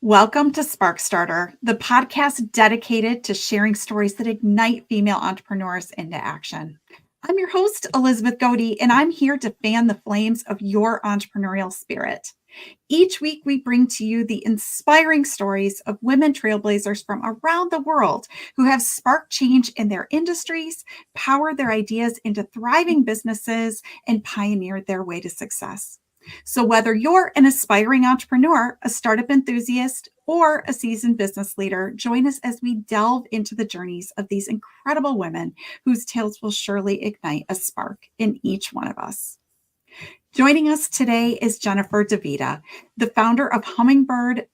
Welcome to Spark StartHer, the podcast dedicated to sharing stories that ignite female entrepreneurs into action. I'm your host, Elizabeth Godey, and I'm here to fan the flames of your entrepreneurial spirit. Each week, we bring to you the inspiring stories of women trailblazers from around the world who have sparked change in their industries, powered their ideas into thriving businesses, and pioneered their way to success. So, whether you're an aspiring entrepreneur, a startup enthusiast, or a seasoned business leader, join us as we delve into the journeys of these incredible women whose tales will surely ignite a spark in each one of us. Joining us today is Jennifer DiVita, the founder of Hummingbird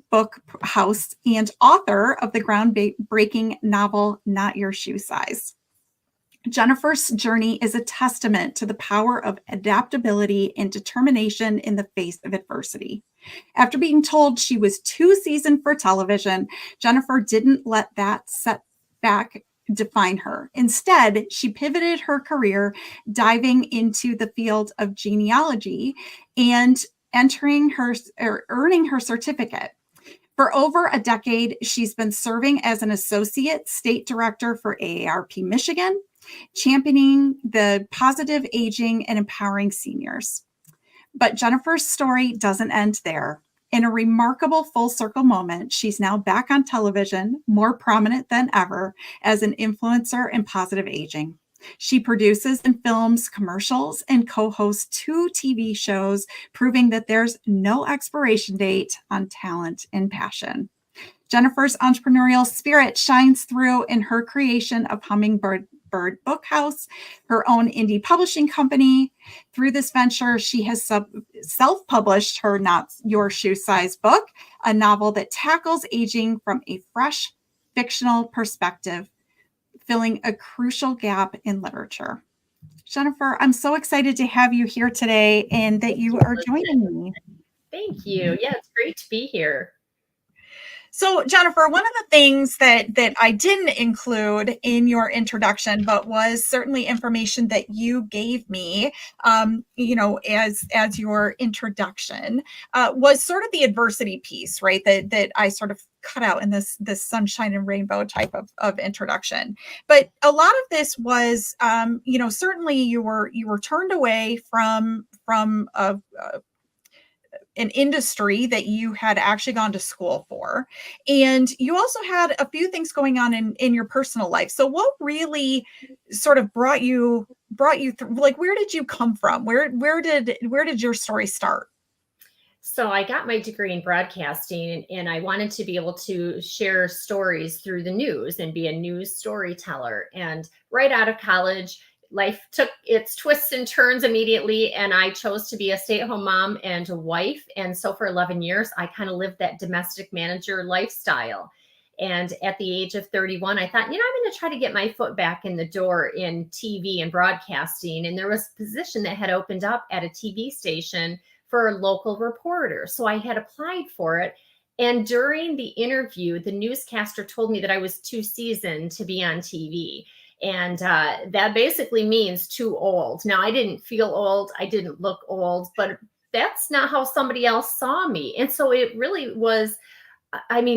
Book House and author of the groundbreaking novel, Not Your Shoe Size. Jennifer's journey is a testament to the power of adaptability and determination in the face of adversity. After being told she was too seasoned for television, Jennifer didn't let that setback define her. Instead, she pivoted her career, diving into the field of genealogy and earning her certificate. For over a decade, she's been serving as an associate state director for AARP Michigan, championing the positive aging and empowering seniors. But Jennifer's story doesn't end there. In a remarkable full circle moment, she's now back on television, more prominent than ever as an influencer in positive aging. She produces and films commercials and co-hosts 2 TV shows, proving that there's no expiration date on talent and passion. Jennifer's entrepreneurial spirit shines through in her creation of Hummingbird Book House, her own indie publishing company. Through this venture, she has self-published her Not Your Shoe Size book, a novel that tackles aging from a fresh fictional perspective, filling a crucial gap in literature. Jennifer, I'm so excited to have you here today and that you are joining me. Thank you. Yeah, it's great to be here. So, Jennifer, one of the things that I didn't include in your introduction, but was certainly information that you gave me, as your introduction, was sort of the adversity piece, right? That I sort of cut out in this sunshine and rainbow type of introduction. But a lot of this was, certainly you were turned away from an industry that you had actually gone to school for. And you also had a few things going on in your personal life. So what really sort of brought you through, like, where did you come from? Where did your story start? So I got my degree in broadcasting and I wanted to be able to share stories through the news and be a news storyteller. And right out of college, life took its twists and turns immediately, and I chose to be a stay-at-home mom and a wife. And so for 11 years, I kind of lived that domestic manager lifestyle. And at the age of 31, I thought, I'm going to try to get my foot back in the door in TV and broadcasting. And there was a position that had opened up at a TV station for a local reporter. So I had applied for it. And during the interview, the newscaster told me that I was too seasoned to be on TV. And that basically means too old. Now, I didn't feel old. I didn't look old, but that's not how somebody else saw me. And so it really was,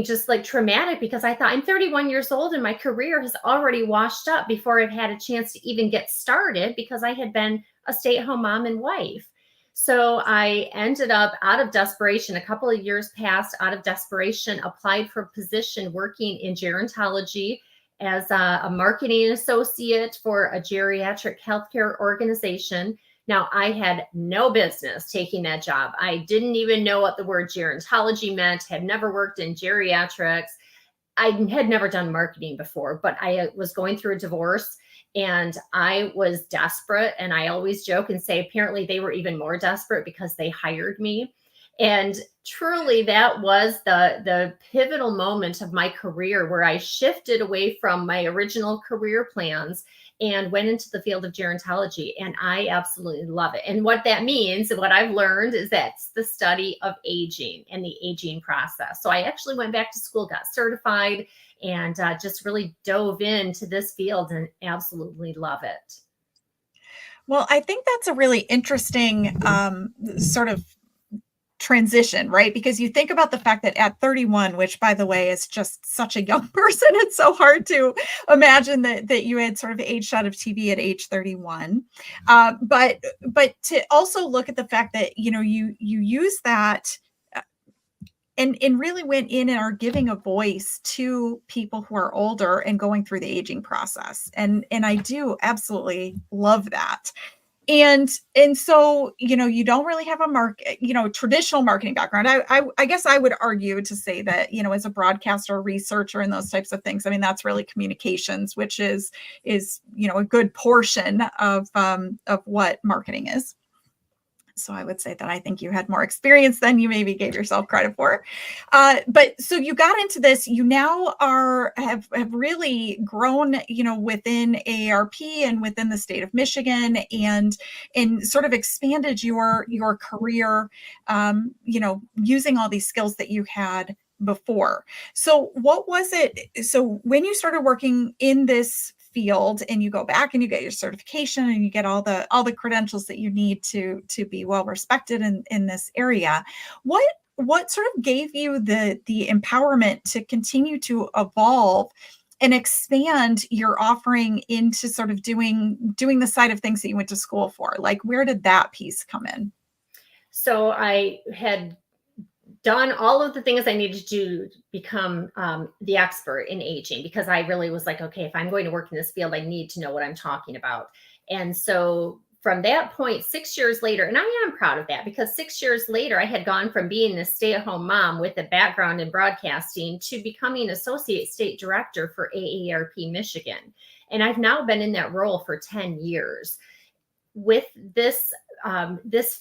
just like traumatic, because I thought I'm 31 years old and my career has already washed up before I've had a chance to even get started, because I had been a stay-at-home mom and wife. So I ended up, out of desperation, a couple of years passed, out of desperation, applied for a position working in gerontology as a marketing associate for a geriatric healthcare organization. Now, I had no business taking that job. I didn't even know what the word gerontology meant, had never worked in geriatrics. I had never done marketing before, but I was going through a divorce and I was desperate. And I always joke and say, apparently they were even more desperate because they hired me. And truly, that was the pivotal moment of my career where I shifted away from my original career plans and went into the field of gerontology. And I absolutely love it. And what that means, and what I've learned, is that's the study of aging and the aging process. So I actually went back to school, got certified, and just really dove into this field and absolutely love it. Well, I think that's a really interesting sort of transition, right? Because you think about the fact that at 31, which by the way is just such a young person, it's so hard to imagine that you had sort of aged out of TV at age 31. But to also look at the fact that you use that and really went in and are giving a voice to people who are older and going through the aging process. And I do absolutely love that. And so, you don't really have a traditional marketing background. I guess I would argue to say that, as a broadcaster, researcher, and those types of things, I mean, that's really communications, which is, a good portion of what marketing is. So I would say that I think you had more experience than you maybe gave yourself credit for. But so you got into this, you now have really grown, within AARP and within the state of Michigan, and sort of expanded your career, using all these skills that you had before. So what was it? So when you started working in this field and you go back and you get your certification and you get all the credentials that you need to be well respected in this area, what sort of gave you the empowerment to continue to evolve and expand your offering into sort of doing the side of things that you went to school for? Like, where did that piece come in? So I had done all of the things I needed to do to become the expert in aging, because I really was like, okay, if I'm going to work in this field, I need to know what I'm talking about. And so from that point, 6 years later, and I am proud of that, because 6 years later, I had gone from being a stay-at-home mom with a background in broadcasting to becoming associate state director for AARP Michigan. And I've now been in that role for 10 years. With this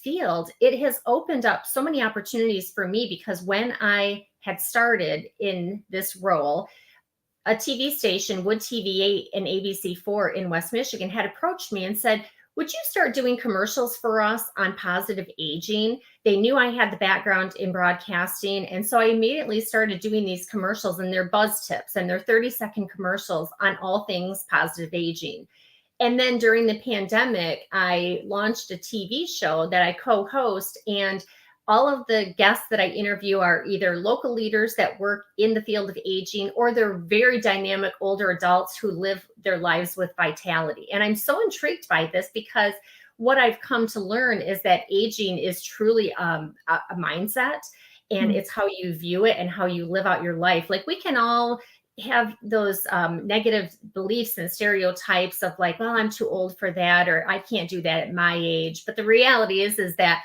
field, it has opened up so many opportunities for me, because when I had started in this role, a TV station, Wood TV8 and ABC4 in West Michigan, had approached me and said, would you start doing commercials for us on positive aging? They knew I had the background in broadcasting. And so I immediately started doing these commercials, and their buzz tips and their 30-second commercials on all things positive aging. And then during the pandemic, I launched a TV show that I co-host, and all of the guests that I interview are either local leaders that work in the field of aging, or they're very dynamic older adults who live their lives with vitality. And I'm so intrigued by this, because what I've come to learn is that aging is truly a mindset, and it's how you view it and how you live out your life. Like, we can all have those negative beliefs and stereotypes of like, well, I'm too old for that, or I can't do that at my age. But the reality is that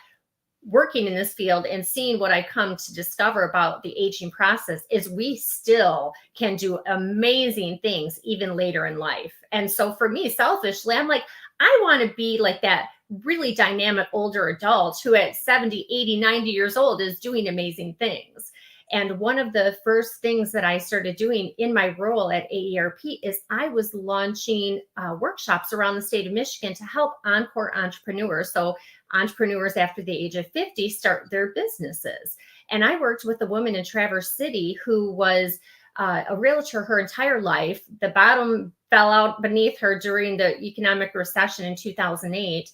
working in this field and seeing what I come to discover about the aging process is we still can do amazing things even later in life. And so for me, selfishly, I'm like, I want to be like that really dynamic older adult who at 70, 80, 90 years old is doing amazing things. And one of the first things that I started doing in my role at AARP is I was launching workshops around the state of Michigan to help encore entrepreneurs. So entrepreneurs after the age of 50 start their businesses. And I worked with a woman in Traverse City who was a realtor her entire life. The bottom fell out beneath her during the economic recession in 2008.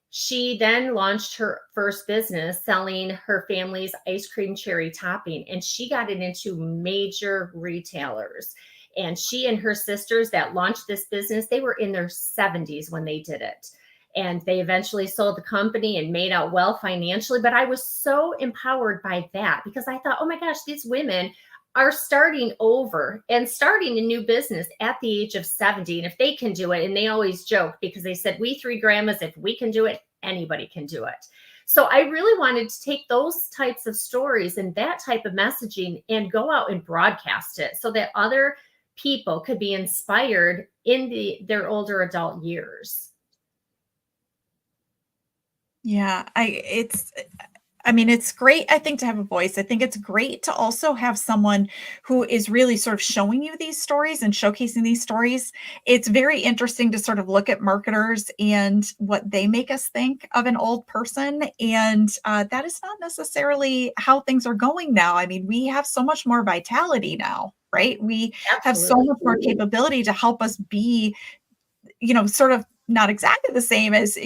She then launched her first business selling her family's ice cream cherry topping, and she got it into major retailers. And she and her sisters that launched this business, they were in their 70s when they did it. And they eventually sold the company and made out well financially. But I was so empowered by that, because I thought, oh my gosh, these women are starting over and starting a new business at the age of 70. And if they can do it, and they always joke because they said, we three grandmas, if we can do it, anybody can do it. So I really wanted to take those types of stories and that type of messaging and go out and broadcast it so that other people could be inspired in their older adult years. Yeah, it's great, I think, to have a voice. I think it's great to also have someone who is really sort of showing you these stories and showcasing these stories. It's very interesting to sort of look at marketers and what they make us think of an old person. And that is not necessarily how things are going now. I mean, we have so much more vitality now, right? We have so much more capability to help us be, sort of not exactly the same as,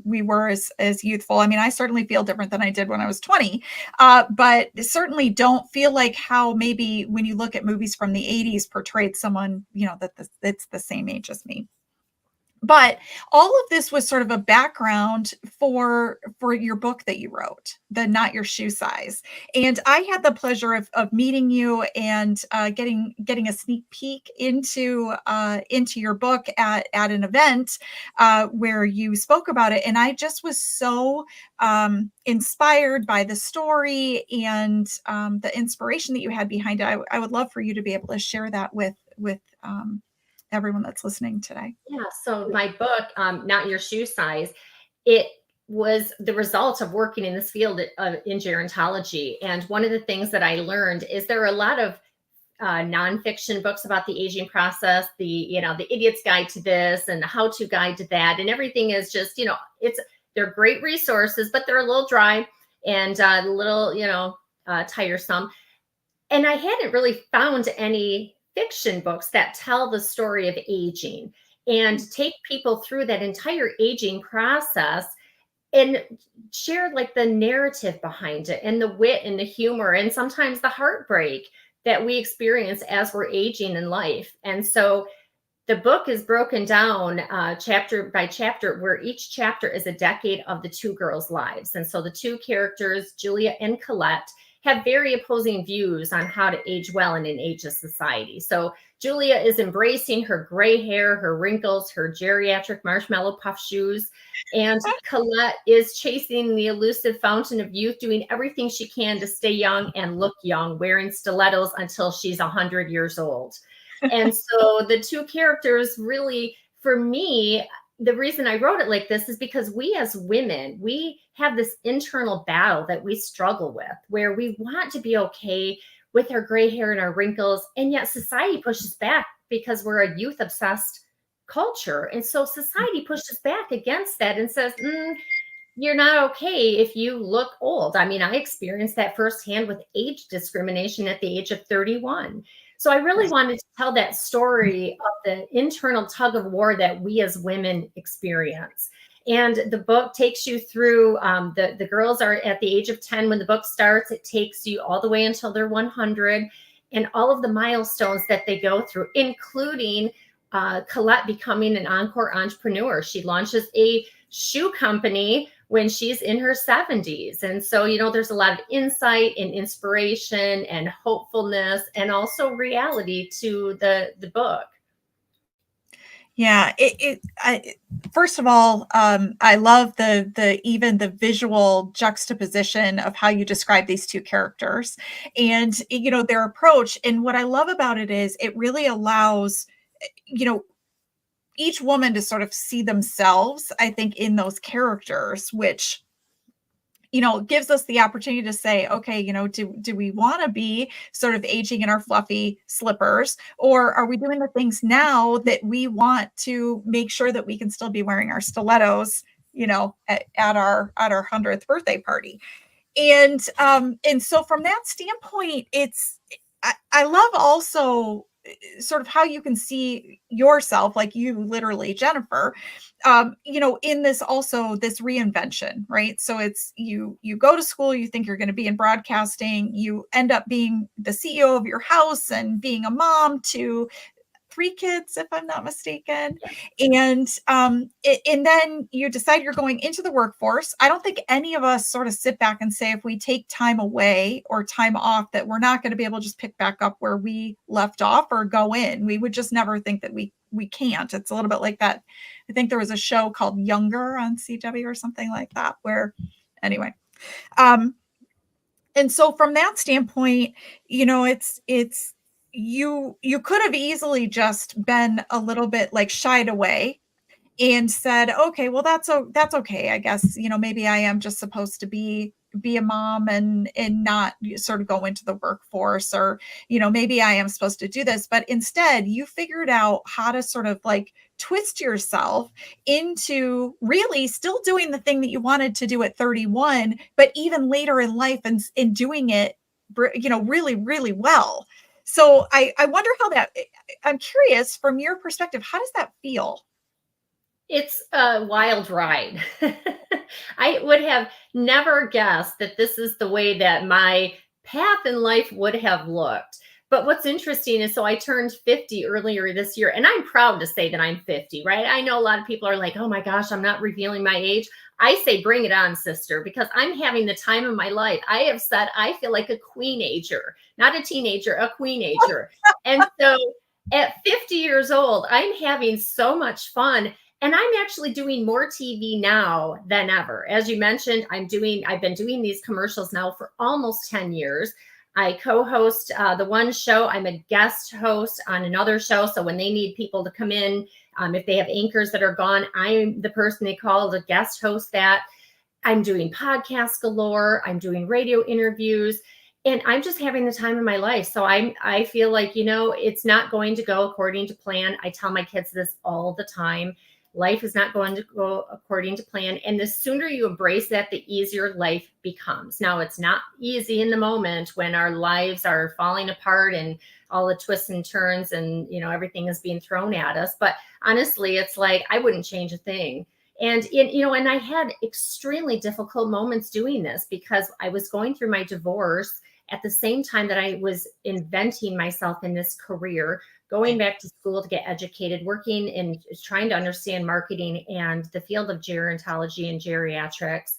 we were as youthful. I mean, I certainly feel different than I did when I was 20, but certainly don't feel like how maybe when you look at movies from the 80s portrayed someone, that's the same age as me. But all of this was sort of a background for your book that you wrote, the Not Your Shoe Size. And I had the pleasure of meeting you and getting a sneak peek into your book at an event where you spoke about it. And I just was so inspired by the story and the inspiration that you had behind it. I would love for you to be able to share that with everyone that's listening today. Yeah. So my book, Not Your Shoe Size, it was the result of working in this field in gerontology. And one of the things that I learned is there are a lot of nonfiction books about the aging process, the Idiot's Guide to this and the How-To Guide to that, and everything is just, they're great resources, but they're a little dry and a little, tiresome. And I hadn't really found any fiction books that tell the story of aging and take people through that entire aging process and share like the narrative behind it and the wit and the humor and sometimes the heartbreak that we experience as we're aging in life. And so the book is broken down chapter by chapter, where each chapter is a decade of the two girls' lives. And so the two characters, Julia and Colette, have very opposing views on how to age well in an ageist society. So Julia is embracing her gray hair, her wrinkles, her geriatric marshmallow puff shoes. And Colette is chasing the elusive fountain of youth, doing everything she can to stay young and look young, wearing stilettos until she's 100 years old. And so the two characters really, for me, the reason I wrote it like this is because we as women, we have this internal battle that we struggle with, where we want to be okay with our gray hair and our wrinkles. And yet society pushes back because we're a youth obsessed culture. And so society pushes back against that and says, you're not okay if you look old. I mean, I experienced that firsthand with age discrimination at the age of 31. So I really wanted to tell that story of the internal tug of war that we as women experience. And the book takes you through, the girls are at the age of 10 when the book starts. It takes you all the way until they're 100 and all of the milestones that they go through, including Colette becoming an encore entrepreneur. She launches a shoe company when she's in her 70s. And so, there's a lot of insight and inspiration and hopefulness and also reality to the book. Yeah, first of all, I love even the visual juxtaposition of how you describe these two characters and, their approach. And what I love about it is it really allows, each woman to sort of see themselves, I think, in those characters, which, gives us the opportunity to say, okay, do we want to be sort of aging in our fluffy slippers, or are we doing the things now that we want to make sure that we can still be wearing our stilettos, at our 100th birthday party? And so from that standpoint, I love also sort of how you can see yourself, like you literally, Jennifer, in this reinvention, right? So it's you go to school, you think you're going to be in broadcasting, you end up being the CEO of your house and being a mom to 3 kids, if I'm not mistaken. And then you decide you're going into the workforce. I don't think any of us sort of sit back and say, if we take time away or time off, that we're not going to be able to just pick back up where we left off or go in. We would just never think that we can't. It's a little bit like that. I think there was a show called Younger on CW or something like that, where anyway. And so from that standpoint, it's you could have easily just been a little bit like shied away and said, okay, well, that's okay. I guess, maybe I am just supposed to be a mom and not sort of go into the workforce, or, maybe I am supposed to do this. But instead, you figured out how to sort of like twist yourself into really still doing the thing that you wanted to do at 31, but even later in life and doing it, really, really well. So I wonder how I'm curious from your perspective, how does that feel? It's a wild ride. I would have never guessed that this is the way that my path in life would have looked. But what's interesting is, so I turned 50 earlier this year, and I'm proud to say that I'm 50, right? I know a lot of people are like, oh my gosh, I'm not revealing my age. I say, bring it on, sister, because I'm having the time of my life. I have said I feel like a queenager, not a teenager, a queenager. And so at 50 years old, I'm having so much fun. And I'm actually doing more TV now than ever. As you mentioned, I've been doing these commercials now for almost 10 years. I co-host the one show. I'm a guest host on another show. So when they need people to come in, if they have anchors that are gone, I'm the person they call to guest host that. I'm doing podcasts galore. I'm doing radio interviews, and I'm just having the time of my life. So I feel like, it's not going to go according to plan. I tell my kids this all the time. Life is not going to go according to plan. And the sooner you embrace that, the easier life becomes. Now, it's not easy in the moment when our lives are falling apart and all the twists and turns and, everything is being thrown at us. But honestly, it's like, I wouldn't change a thing. And, and I had extremely difficult moments doing this because I was going through my divorce at the same time that I was inventing myself in this career, going back to school to get educated, working and trying to understand marketing and the field of gerontology and geriatrics.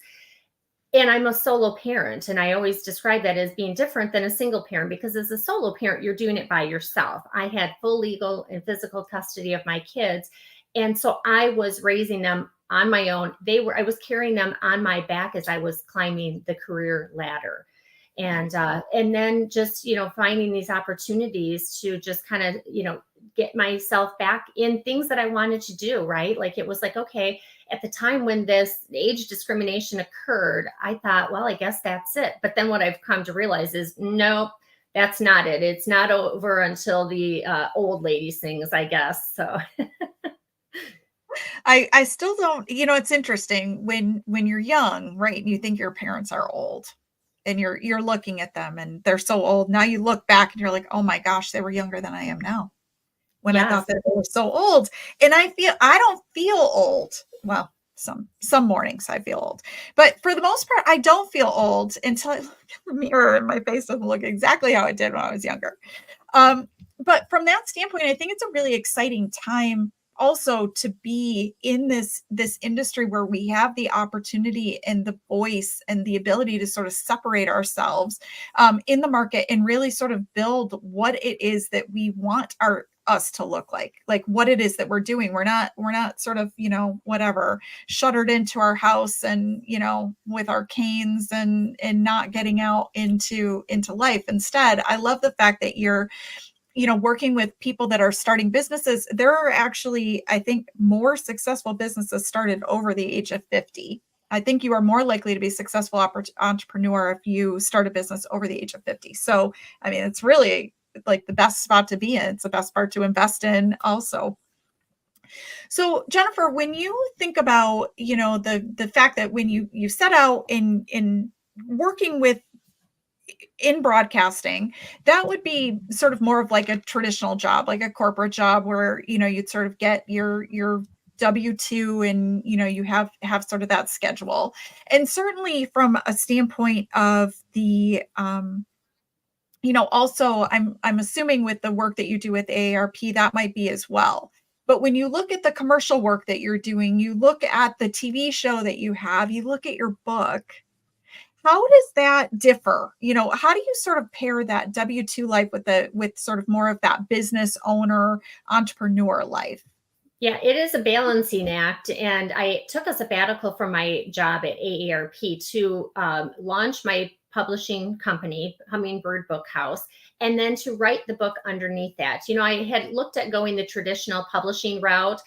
And I'm a solo parent. And I always describe that as being different than a single parent, because as a solo parent, you're doing it by yourself. I had full legal and physical custody of my kids. And so I was raising them on my own. I was carrying them on my back as I was climbing the career ladder. And then just, finding these opportunities to just kind of, get myself back in things that I wanted to do, right? Like, it was like, okay, at the time when this age discrimination occurred, I thought, well, I guess that's it. But then what I've come to realize is, nope, that's not it. It's not over until the old lady sings, I guess. So I still don't, it's interesting when you're young, right? And you think your parents are old and you're looking at them and they're so old. Now you look back and you're like, oh my gosh, they were younger than I am now, when I yes. thought that they were so old. And I don't feel old. Well, some mornings I feel old, but for the most part, I don't feel old until I look in the mirror and my face doesn't look exactly how it did when I was younger. But from that standpoint, I think it's a really exciting time also to be in this industry where we have the opportunity and the voice and the ability to sort of separate ourselves in the market and really sort of build what it is that we want us to look like what it is that we're doing. We're not sort of, whatever, shuttered into our house and, with our canes and not getting out into life. Instead, I love the fact that you're, working with people that are starting businesses. There are actually, I think, more successful businesses started over the age of 50. I think you are more likely to be a successful entrepreneur if you start a business over the age of 50. So, I mean, it's really like the best spot to be in. It's the best part to invest in also. So, Jennifer, when you think about, the fact that when you set out in working in broadcasting, that would be sort of more of like a traditional job, like a corporate job where, you'd sort of get your W-2 and, you have sort of that schedule. And certainly from a standpoint of the, also I'm assuming with the work that you do with AARP, that might be as well. But when you look at the commercial work that you're doing, you look at the TV show that you have, you look at your book, how does that differ? How do you sort of pair that W-2 life with sort of more of that business owner, entrepreneur life? Yeah, it is a balancing act. And I took a sabbatical from my job at AARP to launch my publishing company, Hummingbird Book House, and then to write the book underneath that. I had looked at going the traditional publishing route.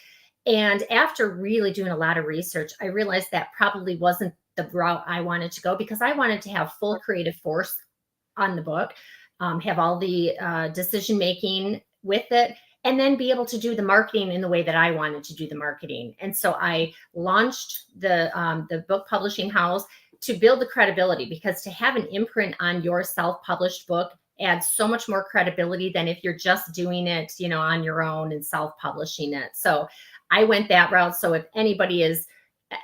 And after really doing a lot of research, I realized that probably wasn't the route I wanted to go, because I wanted to have full creative force on the book, have all the decision making with it, and then be able to do the marketing in the way that I wanted to do the marketing. And so I launched the book publishing house to build the credibility, because to have an imprint on your self-published book adds so much more credibility than if you're just doing it, on your own and self-publishing it. So I went that route. So if anybody is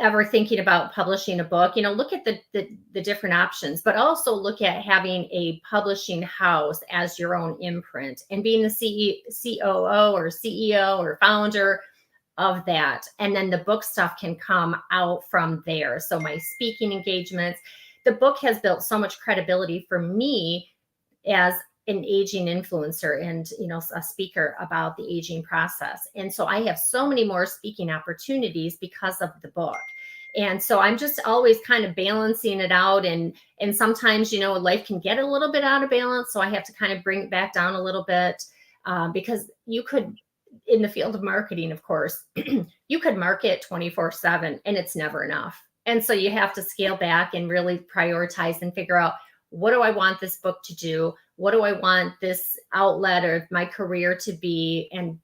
ever thinking about publishing a book, look at the different options, but also look at having a publishing house as your own imprint and being the COO or CEO or founder of that. And then the book stuff can come out from there. So my speaking engagements, the book has built so much credibility for me as an aging influencer and, a speaker about the aging process. And so I have so many more speaking opportunities because of the book. And so I'm just always kind of balancing it out. And sometimes, life can get a little bit out of balance. So I have to kind of bring it back down a little bit because you could, in the field of marketing, of course, you could market 24/7 and it's never enough. And so you have to scale back and really prioritize and figure out, what do I want this book to do? What do I want this outlet or my career to be? And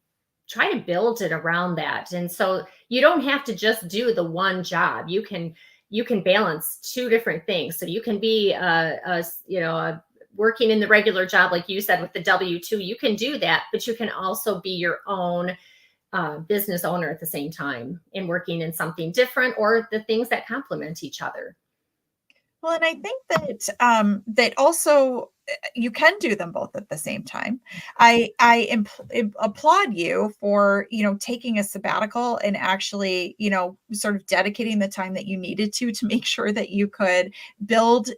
try to build it around that. And so you don't have to just do the one job. You can balance two different things. So you can be working in the regular job, like you said, with the W-2, you can do that, but you can also be your own business owner at the same time and working in something different or the things that complement each other. Well, and I think that that also you can do them both at the same time. I applaud you for taking a sabbatical and actually sort of dedicating the time that you needed to make sure that you could build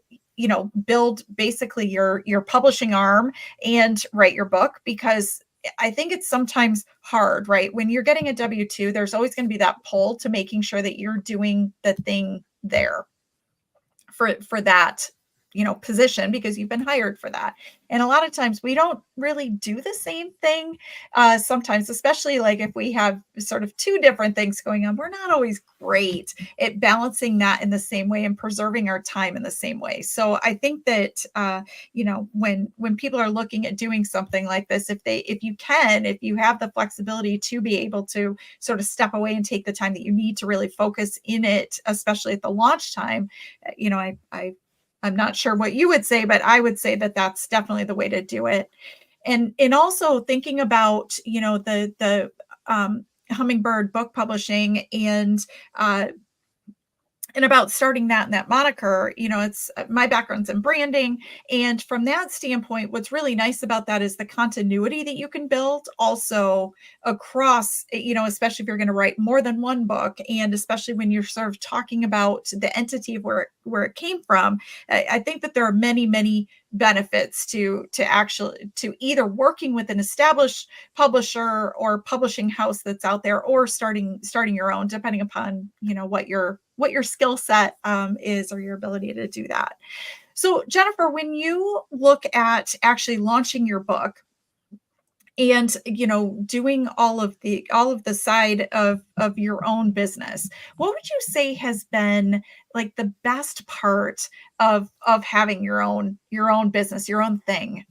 basically your publishing arm and write your book, because I think it's sometimes hard, right? When you're getting a W-2, there's always going to be that pull to making sure that you're doing the thing there for that position, because you've been hired for that. And a lot of times we don't really do the same thing. Sometimes, especially like if we have sort of two different things going on, we're not always great at balancing that in the same way and preserving our time in the same way. So I think that, when people are looking at doing something like this, if you have the flexibility to be able to sort of step away and take the time that you need to really focus in it, especially at the launch time, I'm not sure what you would say, but I would say that that's definitely the way to do it. And also thinking about, the Hummingbird book publishing and about starting that and that moniker, it's my background's in branding. And from that standpoint, what's really nice about that is the continuity that you can build also across, especially if you're going to write more than one book. And especially when you're sort of talking about the entity of where it came from, I think that there are many, many benefits to either working with an established publisher or publishing house that's out there, or starting your own, depending upon what your skill set is, or your ability to do that. So Jennifer, when you look at actually launching your book and doing all of the side of your own business, what would you say has been like the best part of having your own business, your own thing?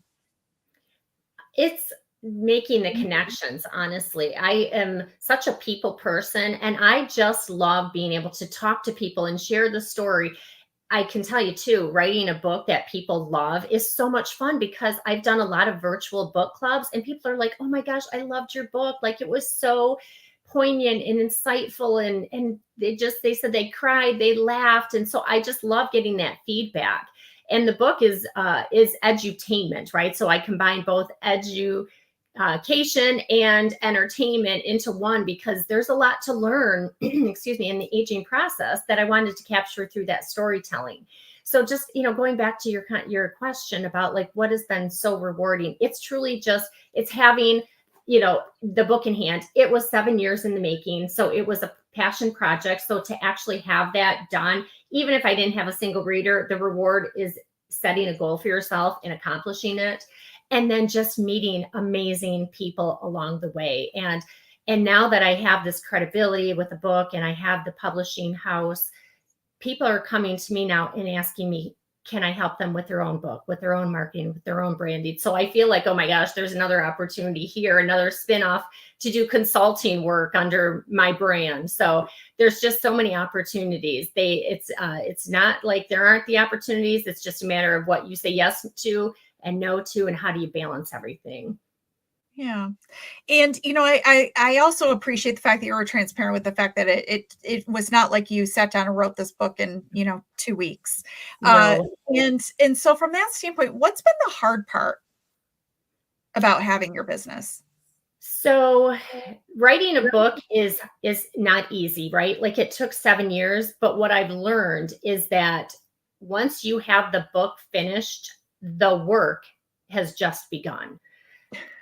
It's making the connections. Honestly, I am such a people person, and I just love being able to talk to people and share the story. I can tell you too, writing a book that people love is so much fun, because I've done a lot of virtual book clubs and people are like, "Oh my gosh, I loved your book. Like, it was so poignant and insightful." And they said they cried, they laughed. And so I just love getting that feedback. And the book is edutainment, right? So I combine both education and entertainment into one, because there's a lot to learn, excuse me, in the aging process that I wanted to capture through that storytelling. So just, going back to your question about like what has been so rewarding, it's truly just, it's having, the book in hand. It was 7 years in the making. So it was a passion project. So to actually have that done, even if I didn't have a single reader, the reward is setting a goal for yourself and accomplishing it. And then just meeting amazing people along the way. And now that I have this credibility with the book and I have the publishing house, people are coming to me now and asking me, can I help them with their own book, with their own marketing, with their own branding? So I feel like, oh my gosh, there's another opportunity here, another spinoff to do consulting work under my brand. So there's just so many opportunities. It's not like there aren't the opportunities. It's just a matter of what you say yes to and no to, and how do you balance everything. Yeah. And, I also appreciate the fact that you were transparent with the fact that it was not like you sat down and wrote this book in, 2 weeks. Uh, No. and so from that standpoint, what's been the hard part about having your business? So writing a book is not easy, right? Like it took 7 years, but what I've learned is that once you have the book finished, the work has just begun.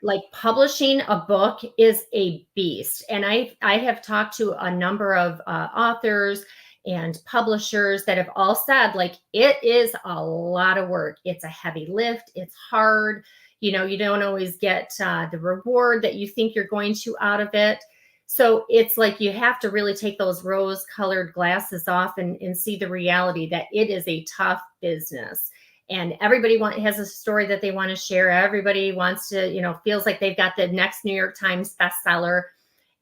Like publishing a book is a beast, and I have talked to a number of authors and publishers that have all said like it is a lot of work. It's a heavy lift. It's hard. You don't always get the reward that you think you're going to out of it. So it's like you have to really take those rose colored glasses off and see the reality that it is a tough business, and everybody has a story that they want to share. Everybody wants to, feels like they've got the next New York Times bestseller.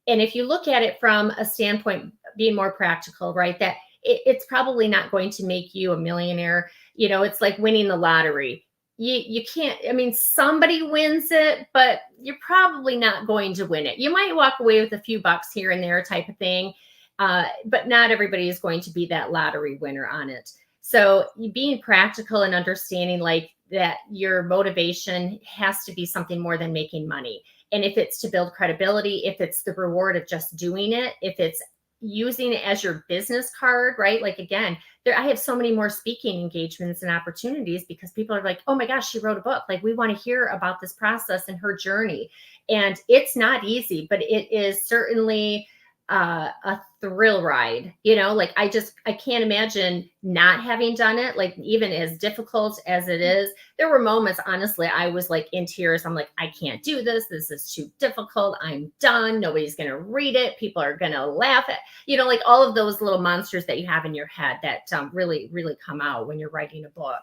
And if you look at it from a standpoint, being more practical, right, that it's probably not going to make you a millionaire. It's like winning the lottery. You can't, I mean, somebody wins it, but you're probably not going to win it. You might walk away with a few bucks here and there type of thing. But not everybody is going to be that lottery winner on it. So you being practical and understanding like that your motivation has to be something more than making money. And if it's to build credibility, if it's the reward of just doing it, if it's using it as your business card, right? Like again, I have so many more speaking engagements and opportunities because people are like, oh my gosh, she wrote a book. Like we want to hear about this process and her journey. And it's not easy, but it is certainly a thrill ride, like I can't imagine not having done it. Like even as difficult as it is, there were moments, honestly, I was like in tears. I'm like, I can't do this. This is too difficult. I'm done. Nobody's going to read it. People are going to laugh at, like all of those little monsters that you have in your head that really, really come out when you're writing a book.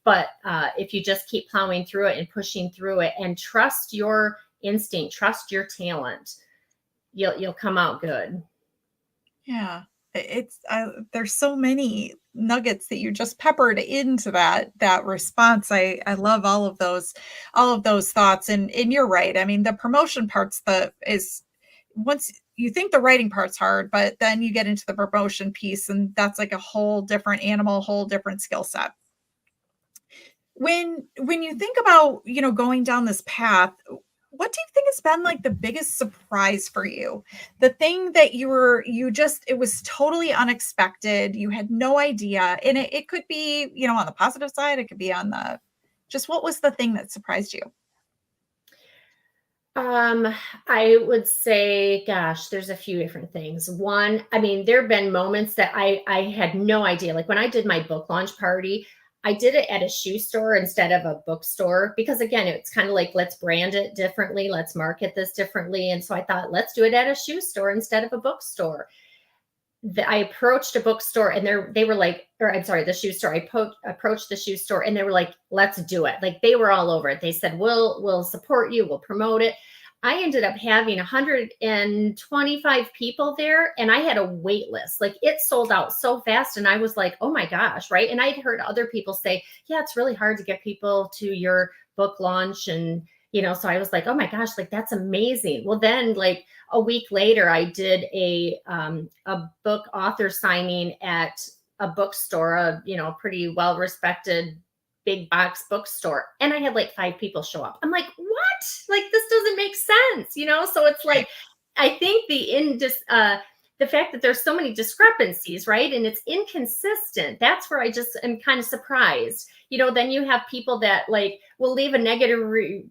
But if you just keep plowing through it and pushing through it and trust your instinct, trust your talent, you'll come out good. Yeah. There's so many nuggets that you just peppered into that response. I love all of those thoughts. And you're right. I mean, the promotion part's is once you think the writing part's hard, but then you get into the promotion piece and that's like a whole different animal, whole different skill set. When you think about, going down this path, what do you think has been like the biggest surprise for you? The thing that it was totally unexpected. You had no idea. And it could be, on the positive side, it could be on what was the thing that surprised you? I would say, gosh, there's a few different things. One, I mean, there have been moments that I had no idea. Like when I did my book launch party, I did it at a shoe store instead of a bookstore because again, it's kind of like, let's brand it differently. Let's market this differently. And so I thought, let's do it at a shoe store instead of a bookstore. I approached a bookstore and they were like, or I'm sorry, the shoe store. I approached the shoe store and they were like, let's do it. Like they were all over it. They said, we'll support you. We'll promote it. I ended up having 125 people there and I had a wait list. Like it sold out so fast. And I was like, oh my gosh. Right. And I'd heard other people say, yeah, it's really hard to get people to your book launch. And, so I was like, oh my gosh, like that's amazing. Well, then like a week later, I did a book author signing at a bookstore, a, pretty well-respected big box bookstore. And I had like 5 people show up. I'm like, what? Like, this doesn't make sense, So it's like, I think the fact that there's so many discrepancies, right? And it's inconsistent. That's where I just am kind of surprised. Then you have people that like will leave a negative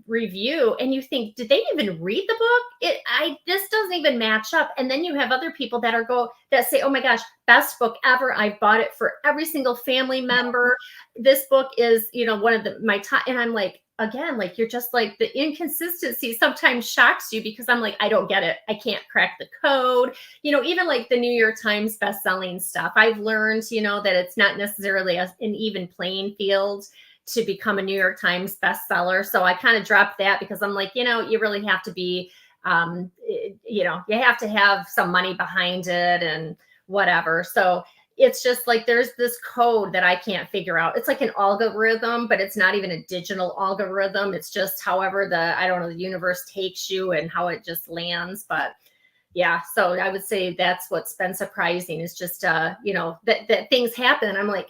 review and you think, did they even read the book? This doesn't even match up. And then you have other people that say, oh my gosh, best book ever. I bought it for every single family member. This book is, one of my top. And I'm like, again, like you're just like the inconsistency sometimes shocks you because I'm like, I don't get it. I can't crack the code. Even like the New York Times bestselling stuff, I've learned, that it's not necessarily an even playing field to become a New York Times bestseller. So I kind of dropped that because I'm like, you really have to be, you have to have some money behind it and whatever. So it's just like there's this code that I can't figure out. It's like an algorithm, but it's not even a digital algorithm. It's just however the universe takes you and how it just lands. But yeah, so I would say that's what's been surprising is just that things happen. I'm like,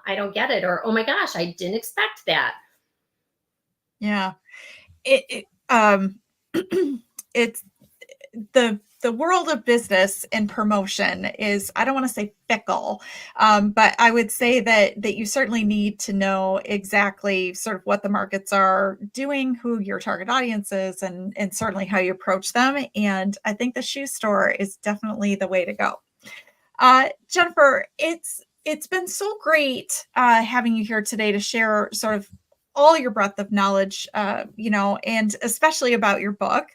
I don't get it, or oh my gosh, I didn't expect that. Yeah. It's the world of business and promotion is, I don't want to say fickle, but I would say that you certainly need to know exactly sort of what the markets are doing, who your target audience is, and certainly how you approach them. And I think the shoe store is definitely the way to go. Jennifer, it's been so great having you here today to share sort of all your breadth of knowledge, and especially about your book.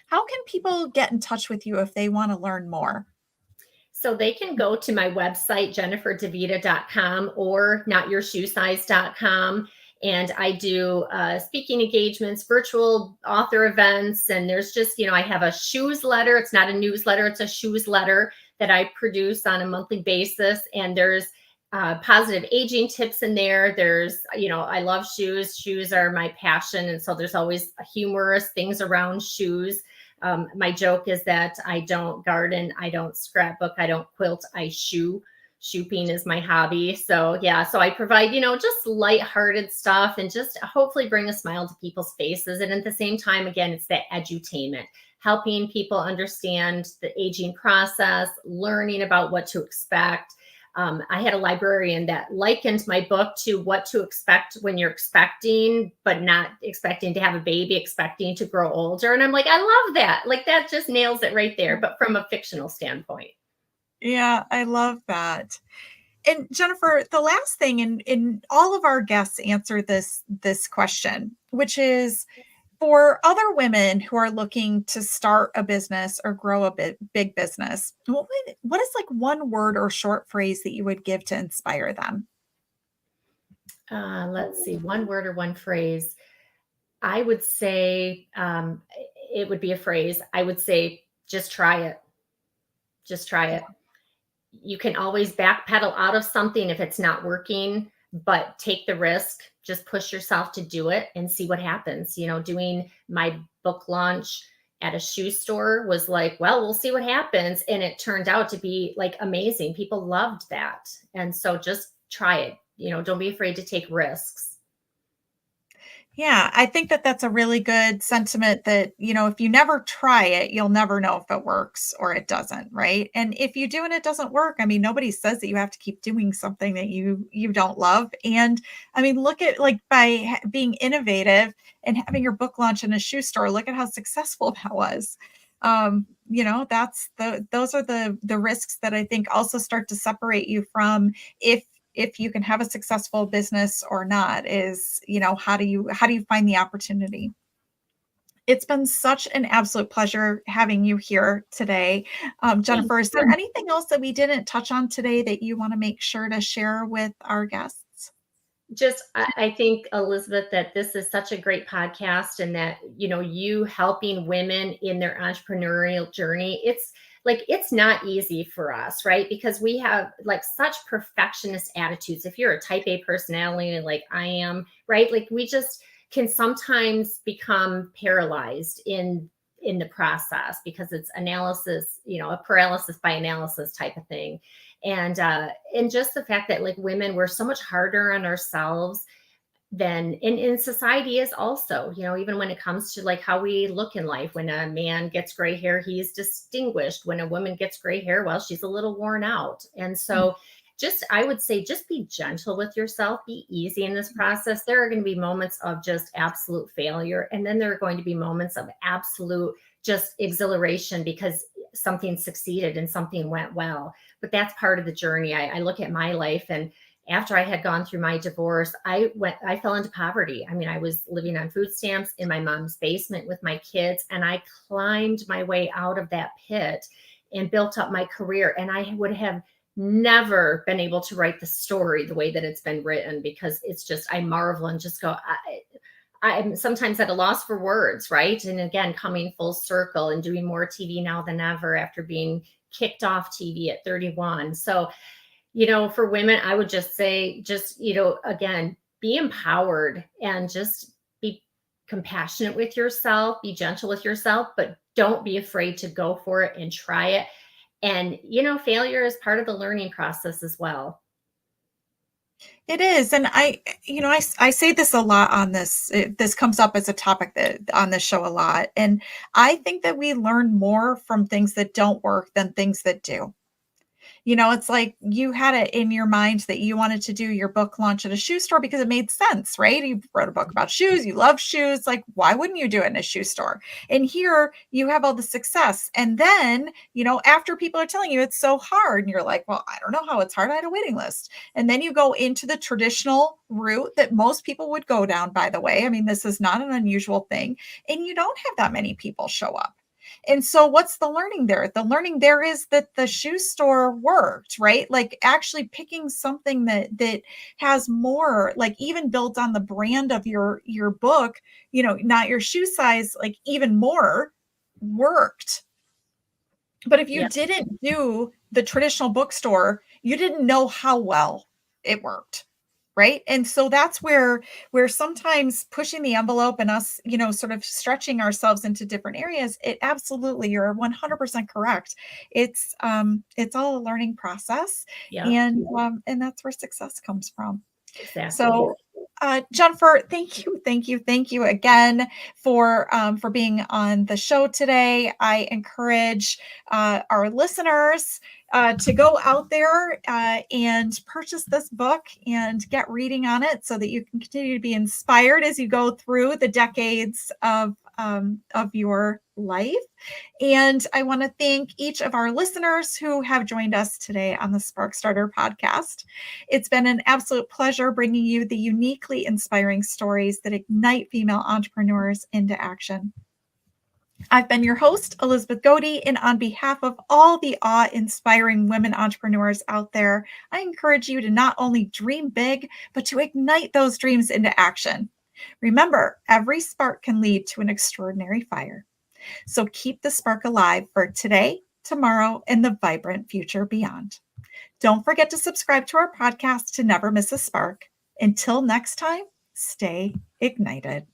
How can people get in touch with you if they want to learn more? So they can go to my website, jenniferdivita.com or notyourshoesize.com. And I do speaking engagements, virtual author events. And there's just, I have a shoes letter. It's not a newsletter. It's a shoes letter that I produce on a monthly basis. And there's positive aging tips in there. There's, I love shoes. Shoes are my passion. And so there's always humorous things around shoes. My joke is that I don't garden, I don't scrapbook, I don't quilt, I shoe. Shooping is my hobby. So yeah, so I provide, just lighthearted stuff and just hopefully bring a smile to people's faces. And at the same time, again, it's that edutainment, helping people understand the aging process, learning about what to expect. I had a librarian that likened my book to what to expect when you're expecting, but not expecting to have a baby, expecting to grow older. And I'm like, I love that. Like that just nails it right there, but from a fictional standpoint. Yeah, I love that. And Jennifer, the last thing, and all of our guests answer this question, which is for other women who are looking to start a business or grow a big business, what is like one word or short phrase that you would give to inspire them? Let's see, one word or one phrase. I would say it would be a phrase. I would say, just try it. Just try it. You can always backpedal out of something if it's not working, but take the risk, just push yourself to do it and see what happens. Doing my book launch at a shoe store was like, well, we'll see what happens. And it turned out to be like amazing. People loved that. And so just try it. Don't be afraid to take risks. Yeah, I think that that's a really good sentiment that, if you never try it, you'll never know if it works or it doesn't, right? And if you do and it doesn't work, I mean, nobody says that you have to keep doing something that you don't love. And I mean, look at like by being innovative and having your book launch in a shoe store, look at how successful that was. Those are the risks that I think also start to separate you from if you can have a successful business or not, is, how do you find the opportunity? It's been such an absolute pleasure having you here today. Jennifer, is there anything else that we didn't touch on today that you want to make sure to share with our guests? Just, I think, Elizabeth, that this is such a great podcast and that, you helping women in their entrepreneurial journey, it's not easy for us, right? Because we have like such perfectionist attitudes. If you're a type A personality, like I am, right? Like we just can sometimes become paralyzed in the process because it's analysis, a paralysis by analysis type of thing. And just the fact that like women, we're so much harder on ourselves than in society is also, even when it comes to like how we look in life. When a man gets gray hair, he's distinguished. When a woman gets gray hair, well, she's a little worn out. And so I would say, just be gentle with yourself, be easy in this process. There are going to be moments of just absolute failure. And then there are going to be moments of absolute just exhilaration because something succeeded and something went well. But that's part of the journey. I look at my life, and after I had gone through my divorce, I fell into poverty. I mean, I was living on food stamps in my mom's basement with my kids, and I climbed my way out of that pit and built up my career. And I would have never been able to write the story the way that it's been written, because it's just, I marvel and just go, I'm sometimes at a loss for words, right? And again, coming full circle and doing more TV now than ever after being kicked off TV at 31. So, for women, I would just say, again, be empowered and just be compassionate with yourself, be gentle with yourself, but don't be afraid to go for it and try it. And, failure is part of the learning process as well. It is. And I say this a lot on this. This comes up as a topic that on this show a lot. And I think that we learn more from things that don't work than things that do. It's like you had it in your mind that you wanted to do your book launch at a shoe store because it made sense, right? You wrote a book about shoes, you love shoes. Like, why wouldn't you do it in a shoe store? And here you have all the success. And then, after people are telling you it's so hard, and you're like, well, I don't know how it's hard. I had a waiting list. And then you go into the traditional route that most people would go down, by the way. I mean, this is not an unusual thing. And you don't have that many people show up. And so what's the learning there? The learning there is that the shoe store worked, right? Like actually picking something that has more, like even built on the brand of your book, not your shoe size, like even more worked. But if you didn't do the traditional bookstore, you didn't know how well it worked. Right. And so that's where sometimes pushing the envelope and us, sort of stretching ourselves into different areas, it absolutely, you're 100% correct. It's all a learning process. And that's where success comes from. Exactly. So Jennifer, thank you again for being on the show today. I encourage our listeners to go out there and purchase this book and get reading on it so that you can continue to be inspired as you go through the decades of your life. And I want to thank each of our listeners who have joined us today on the SPARK StartHer podcast. It's been an absolute pleasure bringing you the uniquely inspiring stories that ignite female entrepreneurs into action. I've been your host, Elizabeth Godey, and on behalf of all the awe-inspiring women entrepreneurs out there, I encourage you to not only dream big, but to ignite those dreams into action. Remember, every spark can lead to an extraordinary fire. So keep the spark alive for today, tomorrow, and the vibrant future beyond. Don't forget to subscribe to our podcast to never miss a spark. Until next time, stay ignited.